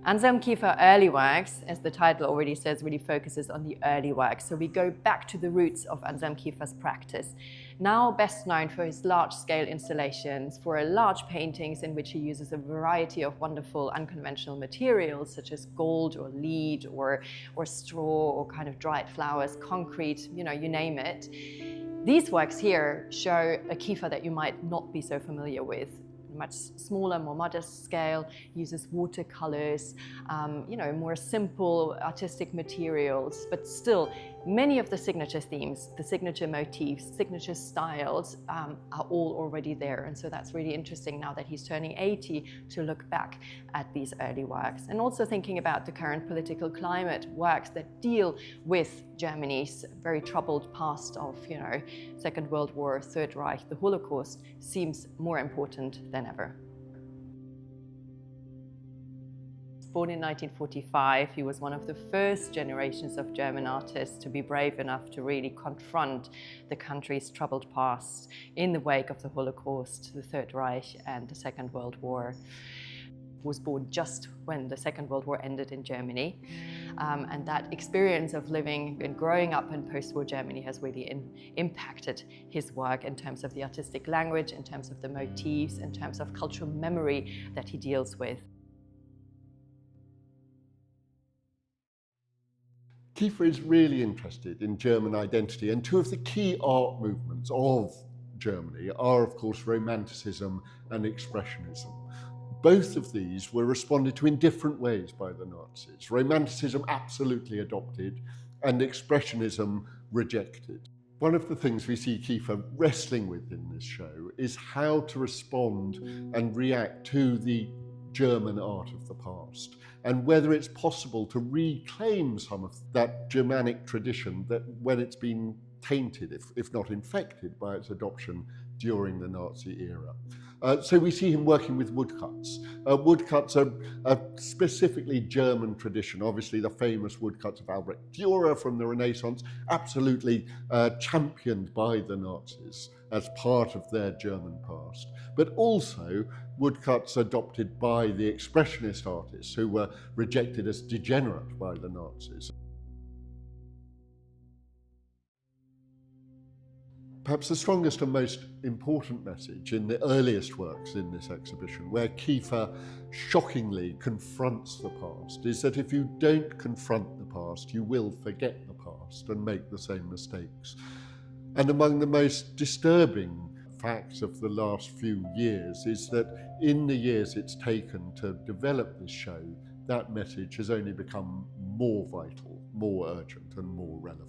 Anselm Kiefer early works, as the title already says, really focuses on the early works. So we go back to the roots of Anselm Kiefer's practice. Now best known for his large-scale installations, for large paintings in which he uses a variety of wonderful unconventional materials such as gold or lead or straw or kind of dried flowers, concrete, you name it. These works here show a Kiefer that you might not be so familiar with. Much smaller, more modest scale, uses watercolors, more simple artistic materials, but still many of the signature themes, the signature motifs, signature styles are all already there. And so that's really interesting now that he's turning 80 to look back at these early works. And also thinking about the current political climate, works that deal with Germany's very troubled past of, Second World War, Third Reich, the Holocaust, seems more important than ever. Born in 1945, he was one of the first generations of German artists to be brave enough to really confront the country's troubled past in the wake of the Holocaust, the Third Reich, and the Second World War. He was born just when the Second World War ended in Germany. And that experience of living and growing up in post-war Germany has really impacted his work in terms of the artistic language, in terms of the motifs, in terms of cultural memory that he deals with. Kiefer is really interested in German identity, and two of the key art movements of Germany are, of course, Romanticism and Expressionism. Both of these were responded to in different ways by the Nazis. Romanticism absolutely adopted, and Expressionism rejected. One of the things we see Kiefer wrestling with in this show is how to respond and react to the German art of the past, and whether it's possible to reclaim some of that Germanic tradition that when it's been tainted, if not infected, by its adoption during the Nazi era. So we see him working with woodcuts. Woodcuts are a specifically German tradition. Obviously the famous woodcuts of Albrecht Dürer from the Renaissance, absolutely championed by the Nazis as part of their German past. But also woodcuts adopted by the Expressionist artists who were rejected as degenerate by the Nazis. Perhaps the strongest and most important message in the earliest works in this exhibition, where Kiefer shockingly confronts the past, is that if you don't confront the past, you will forget the past and make the same mistakes. And among the most disturbing facts of the last few years is that in the years it's taken to develop this show, that message has only become more vital, more urgent, and more relevant.